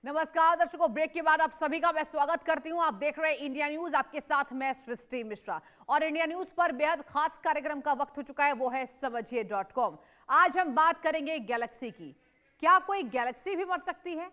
नमस्कार दर्शकों, ब्रेक के बाद आप सभी का मैं स्वागत करती हूं। आप देख रहे हैं इंडिया न्यूज, आपके साथ मैं सृष्टि मिश्रा। और इंडिया न्यूज पर बेहद खास कार्यक्रम का वक्त हो चुका है, वो है समझिए.com। आज हम बात करेंगे गैलेक्सी की। क्या कोई गैलेक्सी भी मर सकती है?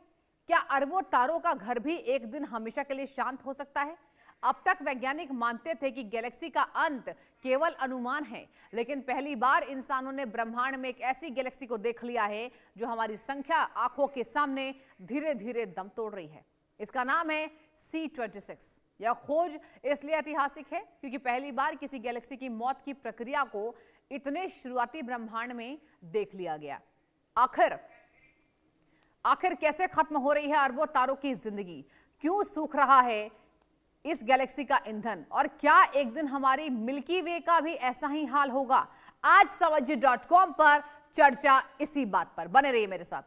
क्या अरबों तारों का घर भी एक दिन हमेशा के लिए शांत हो सकता है? अब तक वैज्ञानिक मानते थे कि गैलेक्सी का अंत केवल अनुमान है, लेकिन पहली बार इंसानों ने ब्रह्मांड में एक ऐसी गैलेक्सी को देख लिया है जो हमारी संख्या आंखों के सामने धीरे धीरे दम तोड़ रही है। इसका नाम है C26। यह खोज इसलिए ऐतिहासिक है क्योंकि पहली बार किसी गैलेक्सी की मौत की प्रक्रिया को इतने शुरुआती ब्रह्मांड में देख लिया गया। आखिर कैसे खत्म हो रही है अरबों तारों की जिंदगी? क्यों सूख रहा है इस गैलेक्सी का ईंधन? और क्या एक दिन हमारी मिल्की वे का भी ऐसा ही हाल होगा? आज समझिए.com पर चर्चा इसी बात पर। बने रहिए मेरे साथ।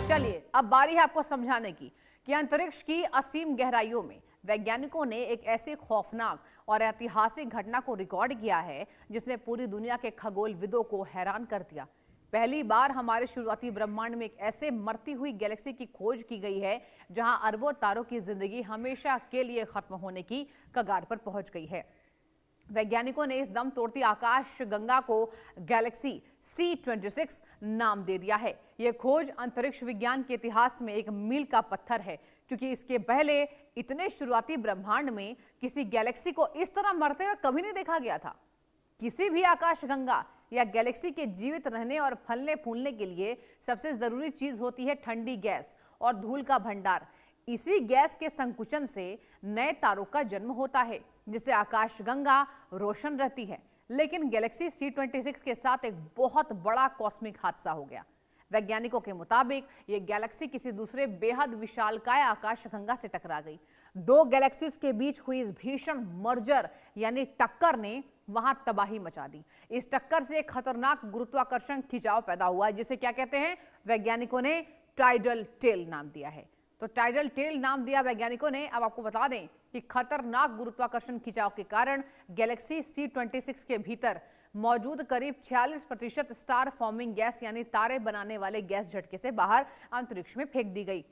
चलिए, अब बारी है आपको समझाने की कि अंतरिक्ष की असीम गहराइयों में वैज्ञानिकों ने एक ऐसी खौफनाक और ऐतिहासिक घटना को रिकॉर्ड किया है जिसने पूरी दुनिया के खगोलविदों को हैरान कर दिया। पहली बार हमारे शुरुआती ब्रह्मांड में एक ऐसे मरती हुई गैलेक्सी की खोज की गई है जहां अरबों तारों की जिंदगी हमेशा के लिए खत्म होने की कगार पर पहुंच गई है। वैज्ञानिकों ने इस दम तोड़ती आकाश गंगा को गैलेक्सी C26 नाम दे दिया है। यह खोज अंतरिक्ष विज्ञान के इतिहास में एक मील का पत्थर है, क्योंकि इसके पहले इतने शुरुआती ब्रह्मांड में किसी गैलेक्सी को इस तरह मरते हुए कभी नहीं देखा गया था। किसी भी आकाशगंगा या गैलेक्सी के जीवित रहने और फलने फूलने के लिए सबसे जरूरी चीज होती है ठंडी गैस और धूल का भंडार। इसी गैस के संकुचन से नए तारों का जन्म होता है, जिससे आकाशगंगा रोशन रहती है। लेकिन गैलेक्सी C26 के साथ एक बहुत बड़ा कॉस्मिक हादसा हो गया। वैज्ञानिकों के मुताबिक ये गैलेक्सी किसी दूसरे बेहद विशालकाय आकाशगंगा से टकरा गई। दो गैलेक्सीज के बीच हुई इस भीषण मर्जर यानी टक्कर ने वहां तबाही मचा दी। इस टक्कर से एक खतरनाक गुरुत्वाकर्षण खिंचाव पैदा हुआ, जिसे क्या कहते हैं वैज्ञानिकों ने टाइडल टेल नाम दिया है। तो टाइडल टेल नाम दिया वैज्ञानिकों ने। अब आपको बता दें कि खतरनाक गुरुत्वाकर्षण खिंचाव के कारण गैलेक्सी C26 के भीतर मौजूद करीब 46% स्टार फॉर्मिंग गैस यानी तारे बनाने वाले गैस झटके से बाहर अंतरिक्ष में फेंक दी गई।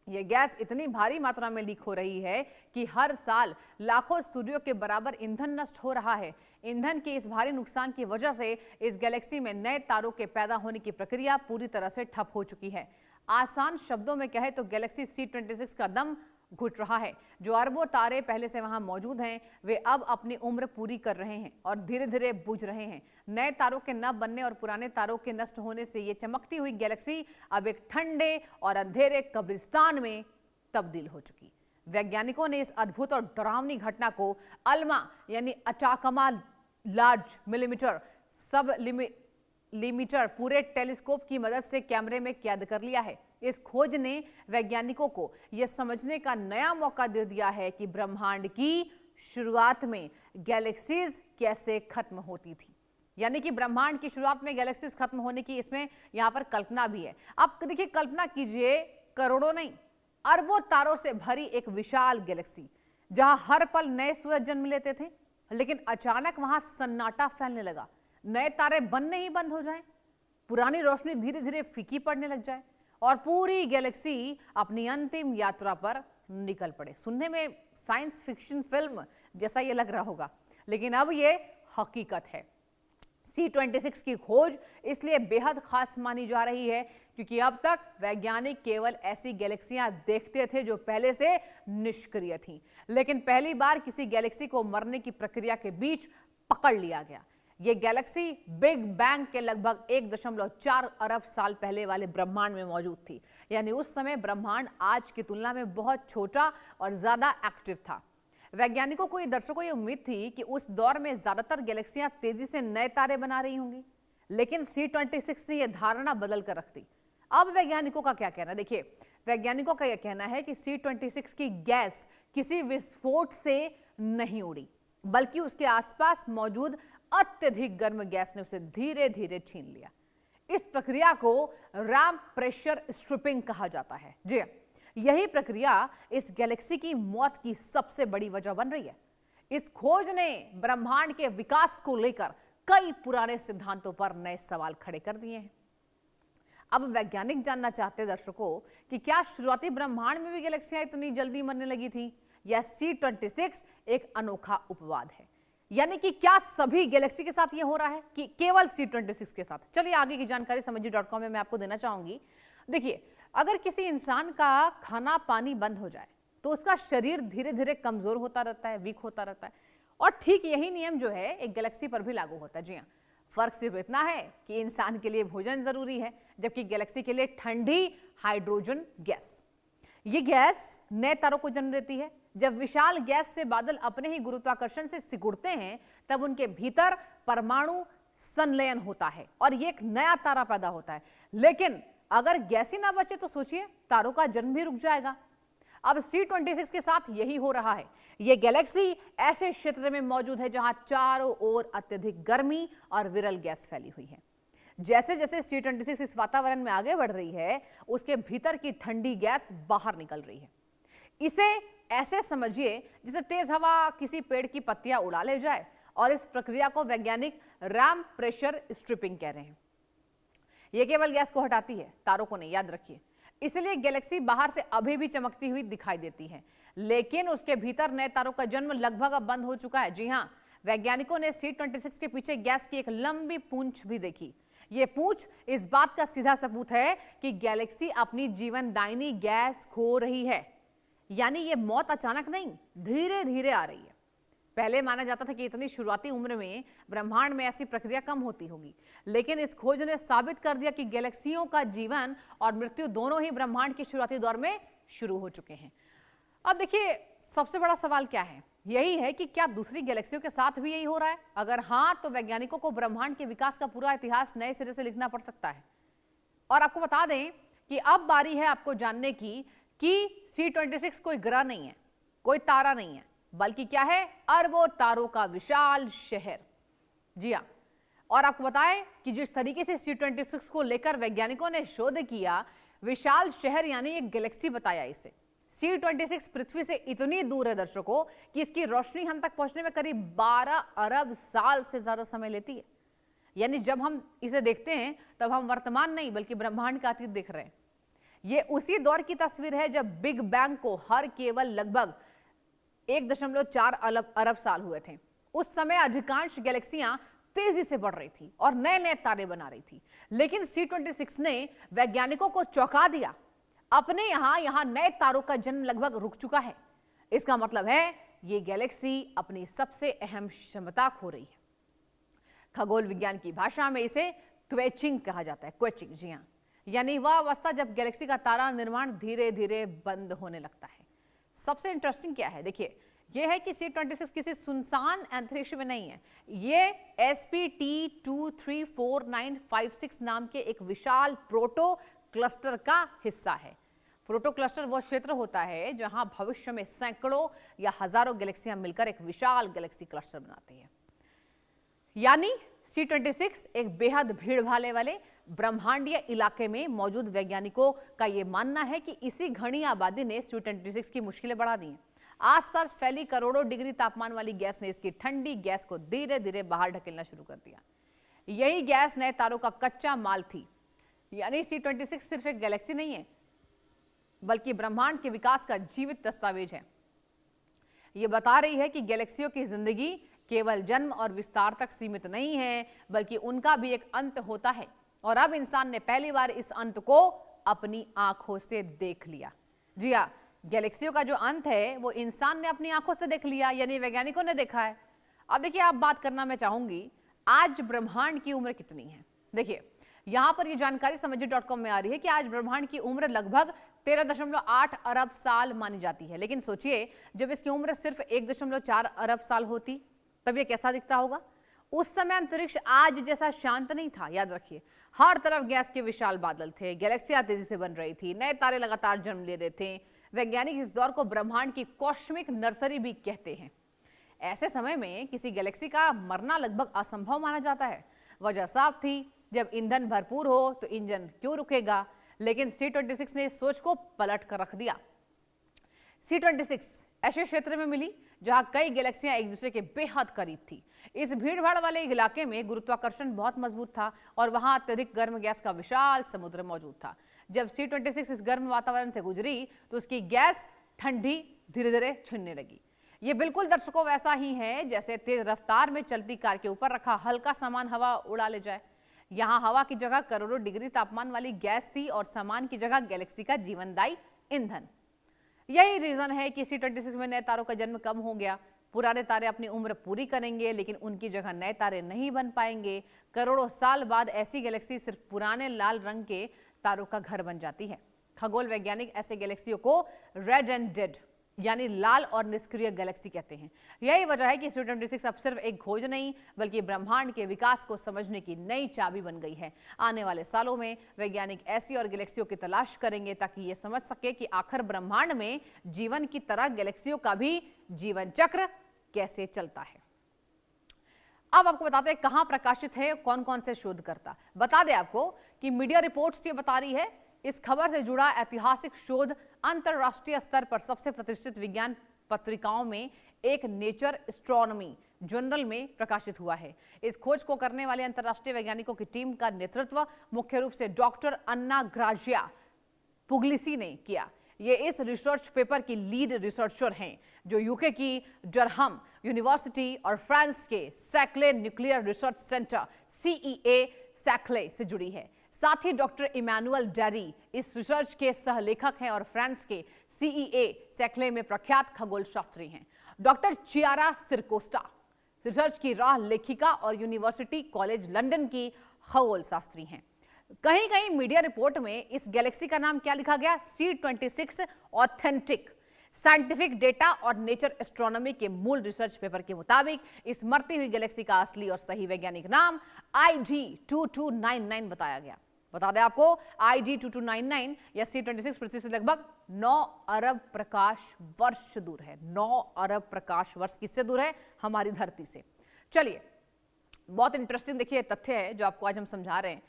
यह गैस इतनी भारी मात्रा में लीक हो रही है कि हर साल लाखों सूर्यों के बराबर ईंधन नष्ट हो रहा है। ईंधन के इस भारी नुकसान की वजह से इस गैलेक्सी में नए तारों के पैदा होने की प्रक्रिया पूरी तरह से ठप हो चुकी है। आसान शब्दों में कहे तो गैलेक्सी C26 का दम घुट रहा है। जो अरबों तारे पहले से वहां मौजूद हैं, वे अब अपनी उम्र पूरी कर रहे हैं और धीरे धीरे बुझ रहे हैं। नए तारों के न बनने और पुराने तारों के नष्ट होने से ये चमकती हुई गैलेक्सी अब एक ठंडे और अंधेरे कब्रिस्तान में तब्दील हो चुकी। वैज्ञानिकों ने इस अद्भुत और डरावनी घटना को अल्मा यानी अटाकमा लार्ज मिलीमीटर सब लिमीटर पूरे टेलीस्कोप की मदद से कैमरे में कैद कर लिया है। इस खोज ने वैज्ञानिकों को यह समझने का नया मौका दे दिया है कि ब्रह्मांड की शुरुआत में गैलेक्सीज कैसे खत्म होती थी। यानी कि ब्रह्मांड की शुरुआत में गैलेक्सीज खत्म होने की इसमें यहां पर कल्पना भी है। अब देखिए, कल्पना कीजिए, करोड़ों नहीं अरबों तारों से भरी एक विशाल गैलेक्सी जहां हर पल नए सूरज जन्म लेते थे, लेकिन अचानक वहां सन्नाटा फैलने लगा। नए तारे बनने ही बंद हो जाएं, पुरानी रोशनी धीरे धीरे फीकी पड़ने लग जाए और पूरी गैलेक्सी अपनी अंतिम यात्रा पर निकल पड़े। सुनने में साइंस फिक्शन फिल्म जैसा ये लग रहा होगा, लेकिन अब ये हकीकत है। C26 की खोज इसलिए बेहद खास मानी जा रही है क्योंकि अब तक वैज्ञानिक केवल ऐसी गैलेक्सियां देखते थे जो पहले से निष्क्रिय थीं, लेकिन पहली बार किसी गैलेक्सी को मरने की प्रक्रिया के बीच पकड़ लिया गया। ये गैलेक्सी बिग बैंग के लगभग 1.4 अरब साल पहले वाले ब्रह्मांड में मौजूद थी। यानी उस समय ब्रह्मांड आज की तुलना में बहुत छोटा और ज्यादा एक्टिव था। वैज्ञानिकों को, दर्शकों, ये उम्मीद थी कि उस दौर में ज्यादातर गैलेक्सियां तेजी से नए तारे बना रही होंगी, लेकिन C26 ने यह धारणा बदल कर रख दी। अब वैज्ञानिकों का क्या कहना? देखिए, वैज्ञानिकों का यह कहना है कि C26 की गैस किसी विस्फोट से नहीं उड़ी, बल्कि उसके आसपास मौजूद अत्यधिक गर्म गैस ने उसे धीरे धीरे छीन लिया। इस प्रक्रिया को रैंप प्रेशर स्ट्रिपिंग कहा जाता है। जी, यही प्रक्रिया इस गैलेक्सी की मौत की सबसे बड़ी वजह बन रही है। इस खोज ने ब्रह्मांड के विकास को लेकर कई पुराने सिद्धांतों पर नए सवाल खड़े कर दिए हैं। अब वैज्ञानिक जानना चाहते हैं दर्शकों कि क्या शुरुआती ब्रह्मांड में भी गैलेक्सियां इतनी जल्दी मरने लगी थी, या C26 एक अनोखा उपवाद है? यानी कि क्या सभी गैलेक्सी के साथ ये हो रहा है कि केवल C26 के साथ? चलिए आगे की जानकारी समझिए.com में मैं आपको देना चाहूंगी। देखिए, अगर किसी इंसान का खाना पानी बंद हो जाए तो उसका शरीर धीरे धीरे कमजोर होता रहता है, वीक होता रहता है, और ठीक यही नियम जो है एक गैलेक्सी पर भी लागू होता है। जी हाँ, फर्क सिर्फ इतना है कि इंसान के लिए भोजन जरूरी है, जबकि गैलेक्सी के लिए ठंडी हाइड्रोजन गैस। ये गैस नए तारों को जन्म देती है। जब विशाल गैस से बादल अपने ही गुरुत्वाकर्षण से सिकुड़ते हैं, तब उनके भीतर परमाणु संलयन होता है और ये एक नया तारा पैदा होता है। लेकिन अगर गैस ही ना बचे तो सोचिए, तारों का जन्म भी रुक जाएगा। अब C26 के साथ यही हो रहा है। यह गैलेक्सी ऐसे क्षेत्र में मौजूद है जहां चारों ओर अत्यधिक गर्मी और विरल गैस फैली हुई है। जैसे जैसे C26 इस वातावरण में आगे बढ़ रही है, उसके भीतर की ठंडी गैस बाहर निकल रही है। इसे ऐसे समझिए जैसे तेज हवा किसी पेड़ की पत्तियां उड़ा ले जाए, और इस प्रक्रिया को वैज्ञानिक रैम्प प्रेशर स्ट्रिपिंग कह रहे हैं। यह केवल गैस को हटाती है, तारों को नहीं, याद रखिए। इसलिए गैलेक्सी बाहर से अभी भी चमकती हुई दिखाई देती है, लेकिन उसके भीतर नए तारों का जन्म लगभग अब बंद हो चुका है। जी हां, वैज्ञानिकों ने C26 के पीछे गैस की एक लंबी पूंछ भी देखी। ये पूंछ इस बात का सीधा सबूत है कि गैलेक्सी अपनी जीवनदायिनी गैस खो रही है। यानी ये मौत अचानक नहीं, धीरे धीरे आ रही है। पहले माना जाता था कि इतनी शुरुआती उम्र में ब्रह्मांड में ऐसी प्रक्रिया कम होती होगी, लेकिन इस खोज ने साबित कर दिया कि गैलेक्सियों का जीवन और मृत्यु दोनों ही ब्रह्मांड के शुरुआती दौर में शुरू हो चुके हैं। अब देखिए, सबसे बड़ा सवाल क्या है? यही है कि क्या दूसरी गैलेक्सियों के साथ भी यही हो रहा है? अगर हाँ, तो वैज्ञानिकों को ब्रह्मांड के विकास का पूरा इतिहास नए सिरे से लिखना पड़ सकता है। और आपको बता दें कि अब बारी है आपको जानने की कि C26 कोई ग्रह नहीं है, कोई तारा नहीं है, बल्कि क्या है? अरबों तारों का विशाल शहर। जी हाँ, और आपको बताएं कि जिस तरीके से C26 को लेकर वैज्ञानिकों ने शोध किया, विशाल शहर यानी एक गैलेक्सी बताया इसे। C26 पृथ्वी से इतनी दूर है दर्शकों कि इसकी रोशनी हम तक पहुंचने में करीब 12 अरब साल से ज्यादा समय लेती है। यानी जब हम इसे देखते हैं तब हम वर्तमान नहीं बल्कि ब्रह्मांड का अतीत देख रहे हैं। ये उसी दौर की तस्वीर है जब बिग बैंग को हर केवल लगभग 1.4 अरब साल हुए थे। उस समय अधिकांश गैलेक्सियां तेजी से बढ़ रही थी और नए नए तारे बना रही थी, लेकिन C26 ने वैज्ञानिकों को चौंका दिया। अपने यहां नए तारों का जन्म लगभग रुक चुका है। इसका मतलब है ये गैलेक्सी अपनी सबसे अहम क्षमता खो रही है। खगोल विज्ञान की भाषा में इसे क्वेचिंग कहा जाता है। क्वेचिंग, जी हाँ, यानी वह अवस्था जब गैलेक्सी का तारा निर्माण धीरे धीरे बंद होने लगता है। सबसे इंटरेस्टिंग क्या है? देखिए, यह है कि C26 किसी सुनसान अंतरिक्ष में नहीं है। ये SPT23495 नाम के एक विशाल प्रोटो क्लस्टर का हिस्सा है। प्रोटो क्लस्टर वह क्षेत्र होता है जहां भविष्य में सैकड़ों या हजारों गैलेक्सियां मिलकर एक विशाल गैलेक्सी क्लस्टर बनाती है। यानी C26 एक बेहद भीड़ भाड़ वाले ब्रह्मांडीय इलाके में मौजूद वैज्ञानिकों का यह मानना है कि इसी घनी आबादी ने C26 की मुश्किलें बढ़ा दी हैं। आसपास फैली करोड़ों डिग्री तापमान वाली गैस ने इसकी ठंडी गैस को धीरे धीरे बाहर ढकेलना शुरू कर दिया। यही गैस नए तारों का कच्चा माल थी। यानी C26 सिर्फ एक गैलेक्सी नहीं है, बल्कि ब्रह्मांड के विकास का जीवित दस्तावेज है। यह बता रही है कि गैलेक्सियों की जिंदगी केवल जन्म और विस्तार तक सीमित नहीं है, बल्कि उनका भी एक अंत होता है। और अब इंसान ने पहली बार इस अंत को अपनी आंखों से देख लिया। जी हाँ, गैलेक्सियों का जो अंत है वो इंसान ने अपनी आंखों से देख लिया, यानी वैज्ञानिकों ने देखा है। अब देखिए, आप बात करना मैं चाहूंगी, आज ब्रह्मांड की उम्र कितनी है? देखिए, यहां पर ये जानकारी समझिए.com में आ रही है कि आज ब्रह्मांड की उम्र लगभग 13.8 अरब साल मानी जाती है। लेकिन सोचिए, जब इसकी उम्र सिर्फ 1.4 अरब साल होती तब ये कैसा दिखता होगा? उस समय अंतरिक्ष आज जैसा शांत नहीं था। याद रखिए, हर तरफ गैस के विशाल बादल थे, गैलेक्सियां तेजी से बन रही थी, नए तारे लगातार जन्म ले रहे थे। वैज्ञानिक इस दौर को ब्रह्मांड की कॉस्मिक नर्सरी भी कहते हैं। ऐसे समय में किसी गैलेक्सी का मरना लगभग असंभव माना जाता है। वजह साफ थी, जब ईंधन भरपूर हो तो इंजन क्यों रुकेगा? लेकिन C26 ने इस सोच को पलट कर रख दिया। C26 ऐसे क्षेत्र में मिली जहां कई गैलेक्सियां एक दूसरे के बेहद करीब थी। इस भीड़भाड़ वाले इलाके में गुरुत्वाकर्षण बहुत मजबूत था और वहां अत्यधिक गर्म गैस का विशाल समुद्र मौजूद था। जब C26 इस गर्म वातावरण से गुजरी तो उसकी गैस ठंडी धीरे धीरे छिनने लगी। ये बिल्कुल दर्शकों वैसा ही है जैसे तेज रफ्तार में चलती कार के ऊपर रखा हल्का सामान हवा उड़ा ले जाए। यहाँ हवा की जगह करोड़ों डिग्री तापमान वाली गैस थी और सामान की जगह गैलेक्सी का जीवनदायी ईंधन। यही रीजन है कि C26 में नए तारों का जन्म कम हो गया। पुराने तारे अपनी उम्र पूरी करेंगे लेकिन उनकी जगह नए तारे नहीं बन पाएंगे। करोड़ों साल बाद ऐसी गैलेक्सी सिर्फ पुराने लाल रंग के तारों का घर बन जाती है। खगोल वैज्ञानिक ऐसे गैलेक्सियों को रेड एंड डेड यानी लाल और निष्क्रिय गैलेक्सी कहते हैं। यही वजह है कि C26 अब सिर्फ एक खोज नहीं बल्कि ब्रह्मांड के विकास को समझने की नई चाबी बन गई है। आने वाले सालों में वैज्ञानिक ऐसी और गैलेक्सियों की तलाश करेंगे ताकि ये समझ सके कि आखिर ब्रह्मांड में जीवन की तरह गैलेक्सियों का भी जीवन चक्र कैसे चलता है। अब आपको बताते हैं कहां प्रकाशित है कौन कौन से शोधकर्ता। बता दें आपको कि मीडिया रिपोर्ट्स ये बता रही है इस खबर से जुड़ा ऐतिहासिक शोध अंतरराष्ट्रीय स्तर पर सबसे प्रतिष्ठित विज्ञान पत्रिकाओं में एक नेचर एस्ट्रोनॉमी जर्नल में प्रकाशित हुआ है। इस खोज को करने वाले अंतरराष्ट्रीय वैज्ञानिकों की टीम का नेतृत्व मुख्य रूप से डॉक्टर अन्ना ग्राजिया पुग्लिसी ने किया। ये इस रिसर्च पेपर की लीड रिसर्चर हैं जो यूके की डरहम यूनिवर्सिटी और फ्रांस के सैक्ले न्यूक्लियर रिसर्च सेंटर CEA सैक्ले से जुड़ी है। साथ ही डॉक्टर इमैनुअल डेरी इस रिसर्च के सहलेखक हैं और फ्रांस के CEA सैक्ले में प्रख्यात खगोल शास्त्री हैं। डॉक्टर चियारा सिरकोस्टा रिसर्च की राह लेखिका और यूनिवर्सिटी कॉलेज लंदन की खगोल शास्त्री हैं। कहीं कहीं मीडिया रिपोर्ट में इस गैलेक्सी का नाम क्या लिखा गया, C26 ऑथेंटिक। साइंटिफिक डेटा और नेचर एस्ट्रोनॉमी के मूल रिसर्च पेपर के मुताबिक इस मरती हुई गैलेक्सी का असली और सही वैज्ञानिक नाम IG2299 बताया गया। बता दें आपको IG2299 या C26 पृथ्वी से लगभग 9 अरब प्रकाश वर्ष दूर है। 9 अरब प्रकाश वर्ष किससे दूर है? हमारी धरती से। चलिए, बहुत इंटरेस्टिंग देखिए तथ्य है जो आपको आज हम समझा रहे हैं।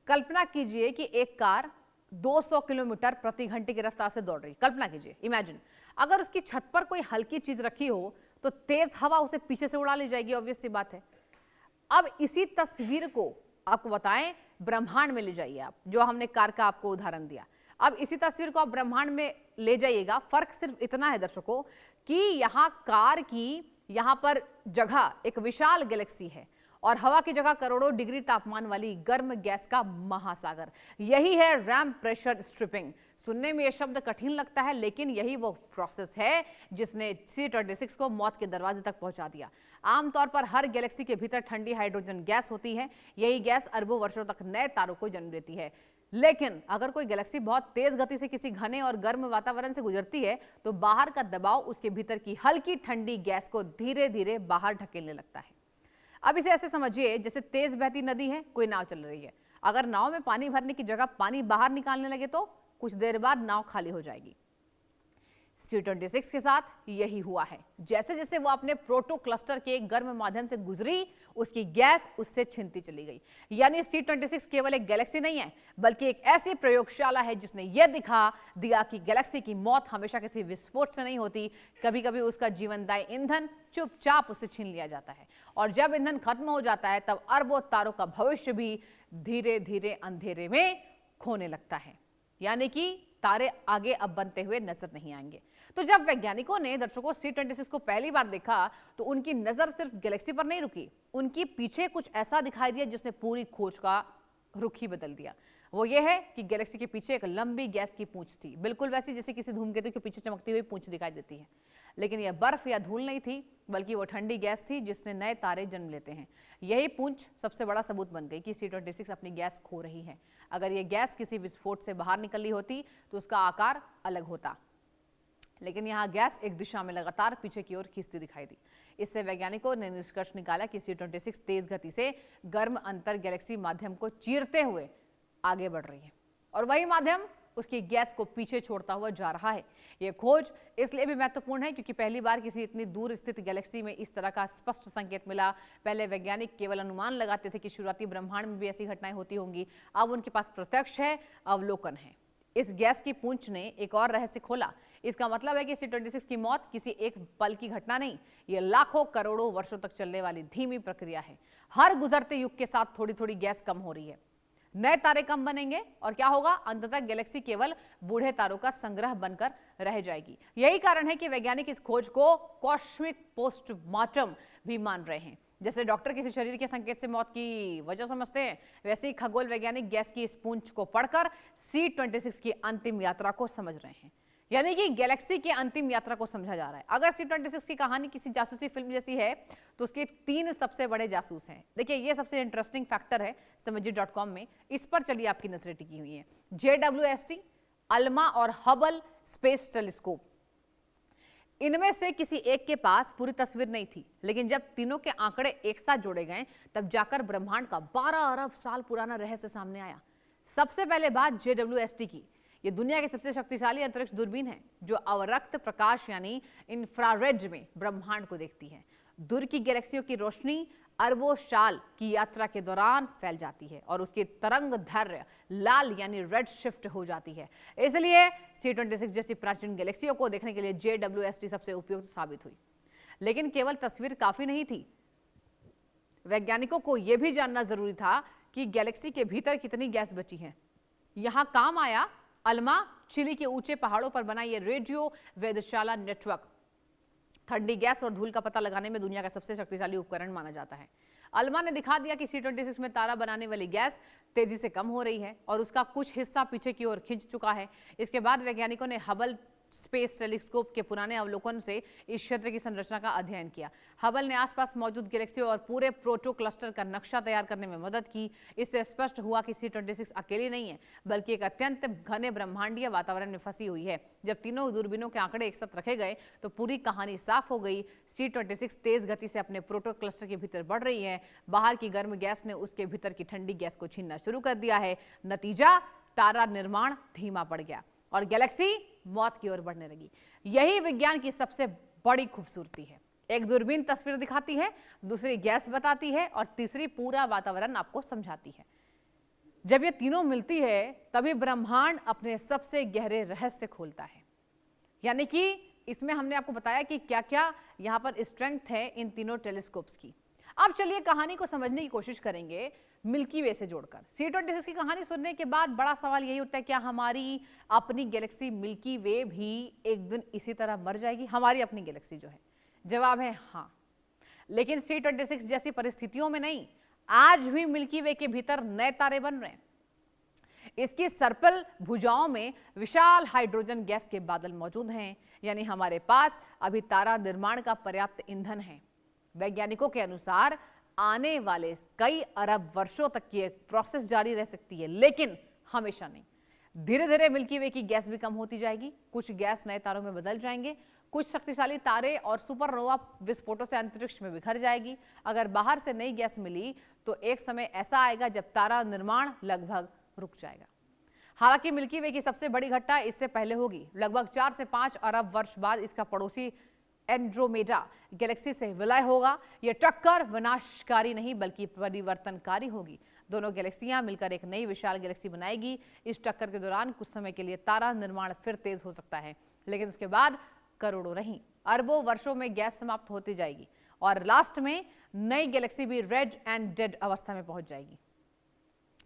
कल्पना कीजिए कि एक कार 200 किलोमीटर प्रति घंटे की रफ्तार से दौड़ रही। कल्पना कीजिए, इमेजिन अगर उसकी छत पर कोई हल्की चीज रखी हो तो तेज हवा उसे पीछे से उड़ा ले जाएगी, ऑब्वियस सी बात है। अब इसी तस्वीर को आपको बताएं ब्रह्मांड में ले जाइए आप, जो हमने कार का आपको उदाहरण दिया। अब इसी तस्वीर को आप ब्रह्मांड में ले जाइएगा। फर्क सिर्फ इतना है दर्शकों कि यहाँ कार की यहाँ पर जगह एक विशाल गैलेक्सी है और हवा की जगह करोड़ों डिग्री तापमान वाली गर्म गैस का महासागर। यही है रैम प्रेशर स्ट्रिपिंग। सुनने में यह शब्द कठिन लगता है लेकिन यही वो प्रोसेस है जिसने C26 को मौत के दरवाजे तक पहुंचा दिया। आमतौर पर हर गैलेक्सी के भीतर ठंडी हाइड्रोजन गैस होती है। यही गैस अरबों वर्षों तक नए तारों को जन्म देती है। लेकिन अगर कोई गैलेक्सी बहुत तेज गति से किसी घने और गर्म वातावरण से गुजरती है तो बाहर का दबाव उसके भीतर की हल्की ठंडी गैस को धीरे धीरे बाहर ढकेलने लगता है। अब इसे ऐसे समझिए जैसे तेज बहती नदी है, कोई नाव चल रही है। अगर नाव में पानी भरने की जगह पानी बाहर निकालने लगे तो कुछ देर बाद नाव खाली हो जाएगी। C26 के साथ यही हुआ है। जैसे जैसे वो अपने प्रोटो क्लस्टर के गर्म माध्यम से गुजरी उसकी गैस उससे छिनती चली गई। यानी C26 केवल एक गैलेक्सी नहीं है बल्कि एक ऐसी प्रयोगशाला है जिसने यह दिखा दिया कि गैलेक्सी की मौत हमेशा किसी विस्फोट से नहीं होती। कभी कभी उसका जीवनदायी ईंधन चुपचाप उसे छीन लिया जाता है और जब ईंधन खत्म हो जाता है तब अरबों तारों का भविष्य भी धीरे धीरे अंधेरे में खोने लगता है। यानी कि तारे आगे अब बनते हुए नजर नहीं आएंगे। तो जब वैज्ञानिकों ने दर्शकों C26 को पहली बार देखा तो उनकी नजर सिर्फ गैलेक्सी पर नहीं रुकी, उनकी पीछे कुछ ऐसा दिखाई दिया जिसने पूरी खोज का रुख ही बदल दिया। वो ये है कि गैलेक्सी के पीछे एक लंबी गैस की पूंछ थी, बिल्कुल वैसी जैसे किसी धूमकेतु के पीछे चमकती हुई पूंछ दिखाई देती है। लेकिन यह बर्फ या धूल नहीं थी बल्कि वो ठंडी गैस थी जिसने नए तारे जन्म लेते हैं। यही पूंछ सबसे बड़ा सबूत बन गई कि C26 अपनी गैस खो रही है। अगर ये गैस किसी विस्फोट से बाहर निकली होती तो उसका आकार अलग होता, लेकिन यहाँ गैस एक दिशा में लगातार पीछे की ओर खींचती दिखाई दी। इससे वैज्ञानिकों ने निष्कर्ष निकाला कि C26 तेज गति से गर्म अंतर गैलेक्सी माध्यम को चीरते हुए आगे बढ़ रही है और वही माध्यम उसकी गैस को पीछे छोड़ता हुआ जा रहा है। यह खोज इसलिए भी महत्वपूर्ण है क्योंकि पहली बार किसी इतनी दूर स्थित गैलेक्सी में इस तरह का स्पष्ट संकेत मिला। पहले वैज्ञानिक केवल अनुमान लगाते थे कि शुरुआती ब्रह्मांड में भी ऐसी घटनाएं होती होंगी। अब उनके पास प्रत्यक्ष है, अवलोकन है। इस गैस की पूंछ ने एक और रहस्य खोला। इसका मतलब है कि C-26 की मौत किसी एक पल की घटना नहीं, ये लाखों करोड़ों वर्षों तक चलने वाली धीमी प्रक्रिया है। हर गुजरते युग के साथ थोड़ी थोड़ी गैस कम हो रही है, नए तारे कम बनेंगे और क्या होगा, अंततः गैलेक्सी केवल बूढ़े तारों का संग्रह बनकर रह जाएगी। यही कारण है कि वैज्ञानिक इस खोज को कॉस्मिक पोस्टमार्टम भी मान रहे हैं। जैसे डॉक्टर किसी शरीर के संकेत से मौत की वजह समझते हैं, वैसे ही खगोल वैज्ञानिक गैस की इस पूंछ को पढ़कर C-26 की अंतिम यात्रा को समझ रहे हैं। यानी कि गैलेक्सी की अंतिम यात्रा को समझा जा रहा है। अगर C-26 की कहानी किसी जासूसी फिल्म जैसी है तो उसके 3 सबसे बड़े जासूस हैं। देखिए, ये सबसे इंटरेस्टिंग फैक्टर है समझिए.com में। इस पर चलिए आपकी नजरें टिकी हुई हैं। JWST, अल्मा और हबल स्पेस टेलीस्कोप, इनमें से किसी एक के पास पूरी तस्वीर नहीं थी, लेकिन जब तीनों के आंकड़े एक साथ जोड़े गए तब जाकर ब्रह्मांड का 12 अरब साल पुराना रहस्य सामने आया। सबसे पहले बात JWST की। ये दुनिया की सबसे शक्तिशाली अंतरिक्ष दूरबीन है जो अवरक्त प्रकाश यानी इंफ्रारेड में ब्रह्मांड को देखती है। दूर की गैलेक्सियों की रोशनी अरबों साल की यात्रा के दौरान फैल जाती है और उसकी तरंग दैर्घ्य लाल यानी रेड शिफ्ट हो जाती है। इसलिए C-26 जैसी प्राचीन गैलेक्सियों को देखने के लिए JWST सबसे उपयुक्त साबित हुई। लेकिन केवल तस्वीर काफी नहीं थी, वैज्ञानिकों को यह भी जानना जरूरी था कि गैलेक्सी के भीतर कितनी गैस बची है। यहां काम आया अल्मा, चिली के ऊंचे पहाड़ों पर बना ये रेडियो वेधशाला नेटवर्क। ठंडी गैस और धूल का पता लगाने में दुनिया का सबसे शक्तिशाली उपकरण माना जाता है। अल्मा ने दिखा दिया कि C-26 में तारा बनाने वाली गैस तेजी से कम हो रही है और उसका कुछ हिस्सा पीछे की ओर खिंच चुका है। इसके बाद वैज्ञानिकों ने हबल स्पेस टेलीस्कोप के पुराने अवलोकन से इस क्षेत्र की संरचना का अध्ययन किया। हबल ने आसपास मौजूद गैलेक्सियों और पूरे प्रोटो क्लस्टर का नक्शा तैयार करने में मदद की। इससे स्पष्ट हुआ कि C-26 अकेली नहीं है, बल्कि एक अत्यंत घने ब्रह्मांडीय वातावरण में फंसी हुई है। जब तीनों दूरबीनों के आंकड़े एक साथ रखे गए तो पूरी कहानी साफ हो गई। C-26 तेज गति से अपने प्रोटो क्लस्टर के भीतर बढ़ रही है। बाहर की गर्म गैस ने उसके भीतर की ठंडी गैस को छीनना शुरू कर दिया है। नतीजा, तारा निर्माण धीमा पड़ गया और गैलेक्सी मौत की ओर बढ़ने लगी। यही विज्ञान की सबसे बड़ी खूबसूरती है। एक दूरबीन तस्वीर दिखाती है, दूसरी गैस बताती है और तीसरी पूरा वातावरण आपको समझाती है। जब ये तीनों मिलती है तभी ब्रह्मांड अपने सबसे गहरे रहस्य खोलता है। यानी कि इसमें हमने आपको बताया कि क्या क्या यहाँ पर स्ट्रेंथ है इन तीनों टेलीस्कोप्स की। अब चलिए कहानी को समझने की कोशिश करेंगे मिल्की वे से जोड़कर। C-26 की कहानी सुनने के बाद बड़ा सवाल यही उठता है, क्या हमारी अपनी गैलेक्सी मिल्की वे भी एक दिन इसी तरह मर जाएगी, हमारी अपनी गैलेक्सी जो है? जवाब है हाँ, लेकिन C-26 जैसी परिस्थितियों में नहीं। आज भी मिल्की वे के भीतर नए तारे बन रहे हैं। इसकी सर्पिल भुजाओं में विशाल हाइड्रोजन गैस के बादल मौजूद हैं, यानी हमारे पास अभी तारा निर्माण का पर्याप्त ईंधन है। वैज्ञानिकों के अनुसार आने वाले कई अरब वर्षों तक की एक प्रोसेस जारी रह सकती है, लेकिन हमेशा नहीं। धीरे धीरे मिल्की वे की गैस भी कम होती जाएगी, कुछ गैस नए तारों में बदल जाएंगे, कुछ शक्तिशाली तारे और सुपरनोवा विस्फोटों से अंतरिक्ष में बिखर जाएगी। अगर बाहर से नई गैस मिली तो एक समय ऐसा आएगा जब तारा निर्माण लगभग रुक जाएगा। हालांकि मिल्की वे की सबसे बड़ी घटना इससे पहले होगी। लगभग 4 से 5 अरब वर्ष बाद इसका पड़ोसी एंड्रोमेडा गैलेक्सी से विलय होगा। यह टक्कर विनाशकारी नहीं बल्कि परिवर्तनकारी होगी। दोनों गैलेक्सियां मिलकर एक नई विशाल गैलेक्सी बनाएगी। इस टक्कर के दौरान कुछ समय के लिए तारा निर्माण फिर तेज हो सकता है, लेकिन उसके बाद करोड़ों नहीं अरबों वर्षों में गैस समाप्त होती जाएगी और लास्ट में नई गैलेक्सी भी रेड एंड डेड अवस्था में पहुंच जाएगी,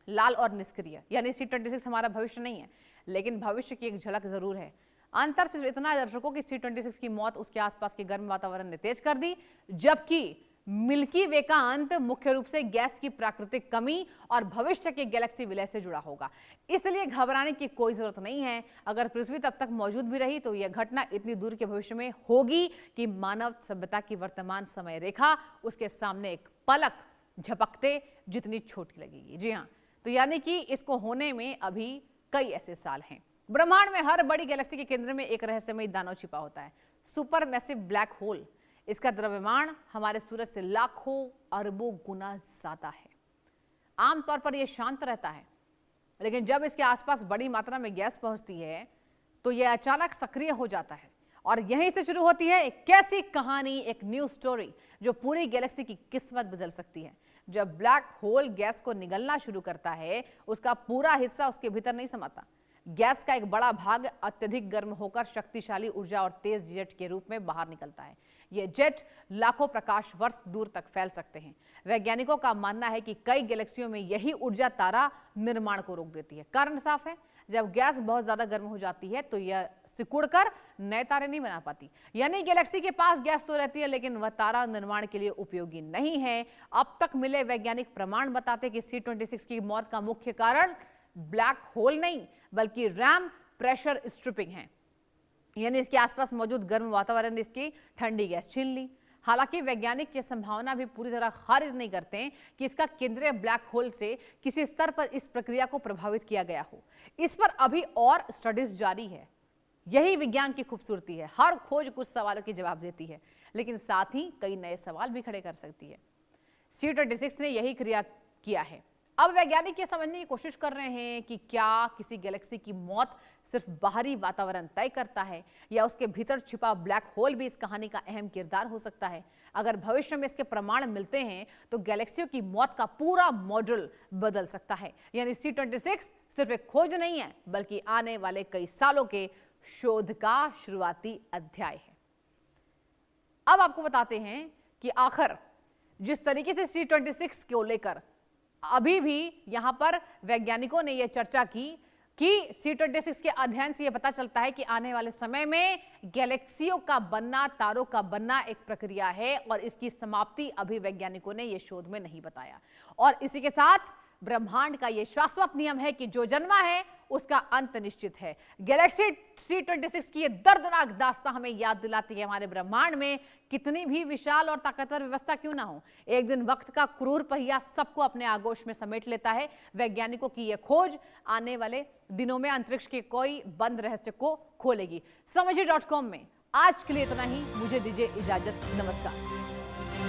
लाल और निष्क्रिय। यानी C-26 हमारा भविष्य नहीं है, लेकिन भविष्य की एक झलक जरूर है। अंतर सिर्फ इतना है दर्शकों कि C-26 की मौत उसके आसपास के गर्म वातावरण ने तेज कर दी, जबकि मिल्की वे का अंत मुख्य रूप से गैस की प्राकृतिक कमी और भविष्य के गैलेक्सी विलय से जुड़ा होगा। इसलिए घबराने की कोई जरूरत नहीं है। अगर पृथ्वी तब तक मौजूद भी रही तो यह घटना इतनी दूर के भविष्य में होगी कि मानव सभ्यता की वर्तमान समय रेखा उसके सामने एक पलक झपकते जितनी छोटी लगेगी। जी हाँ, तो यानी कि इसको होने में अभी कई ऐसे साल हैं। ब्रह्मांड में हर बड़ी गैलेक्सी के केंद्र में एक रहस्यमय दानव छिपा होता है, सुपर मैसिव ब्लैक होल। इसका द्रव्यमान हमारे सूरज से लाखों अरबों गुना ज्यादा है। आमतौर पर यह शांत रहता है, लेकिन जब इसके आसपास बड़ी मात्रा में गैस पहुंचती है तो यह अचानक सक्रिय हो जाता है और यहीं से शुरू होती है एक कैसी कहानी, एक न्यू स्टोरी जो पूरी गैलेक्सी की किस्मत बदल सकती है। जब ब्लैक होल गैस को निगलना शुरू करता है, उसका पूरा हिस्सा उसके भीतर नहीं समाता, गैस का एक बड़ा भाग अत्यधिक गर्म होकर शक्तिशाली ऊर्जा और तेज जेट के रूप में बाहर निकलता है। ये जेट लाखों प्रकाश वर्ष दूर तक फैल सकते हैं। वैज्ञानिकों का मानना है कि कई गैलेक्सियों में यही ऊर्जा तारा निर्माण को रोक देती है। कारण साफ है, जब गैस बहुत ज्यादा गर्म हो जाती है तो यह सिकुड़कर नए तारे नहीं बना पाती। यानी गैलेक्सी के पास गैस तो रहती है, लेकिन वह तारा निर्माण के लिए उपयोगी नहीं है। अब तक मिले वैज्ञानिक प्रमाण बताते कि C26 की मौत का मुख्य कारण ब्लैक होल नहीं बल्कि रैम प्रेशर स्ट्रिपिंग है। यानी इसके आसपास मौजूद गर्म वातावरण ने इसकी ठंडी गैस छीन ली। हालांकि वैज्ञानिक ये संभावना भी पूरी तरह खारिज नहीं करते हैं कि इसका केंद्रीय ब्लैक होल से किसी स्तर पर इस प्रक्रिया को प्रभावित किया गया हो। इस पर अभी और स्टडीज जारी है। यही विज्ञान की खूबसूरती है, हर खोज कुछ सवालों के जवाब देती है, लेकिन साथ ही कई नए सवाल भी खड़े कर सकती है। C26 ने यही क्रिया किया है। अब वैज्ञानिक ये समझने की कोशिश कर रहे हैं कि क्या किसी गैलेक्सी की मौत सिर्फ बाहरी वातावरण तय करता है या उसके भीतर छिपा ब्लैक होल भी इस कहानी का अहम किरदार हो सकता है। अगर भविष्य में इसके प्रमाण मिलते हैं तो गैलेक्सियों की मौत का पूरा मॉडल बदल सकता है। यानी C26 सिर्फ एक खोज नहीं है बल्कि आने वाले कई सालों के शोध का शुरुआती अध्याय है। अब आपको बताते हैं कि आखिर जिस तरीके से C26 को लेकर अभी भी यहां पर वैज्ञानिकों ने यह चर्चा की कि C26 के अध्ययन से यह पता चलता है कि आने वाले समय में गैलेक्सियों का बनना, तारों का बनना एक प्रक्रिया है और इसकी समाप्ति अभी वैज्ञानिकों ने यह शोध में नहीं बताया। और इसी के साथ ब्रह्मांड का यह शाश्वत नियम है कि जो जन्मा है उसका अंत निश्चित है। गैलेक्सी C26 की यह दर्दनाक दास्तां हमें याद दिलाती है हमारे ब्रह्मांड में कितनी भी विशाल और ताकतवर व्यवस्था क्यों ना हो, एक दिन वक्त का क्रूर पहिया सबको अपने आगोश में समेट लेता है। वैज्ञानिकों की यह खोज आने वाले दिनों में अंतरिक्ष के कोई बंद रहस्य को खोलेगी। समझिए.com में आज के लिए इतना ही। मुझे दीजिए इजाजत। नमस्कार।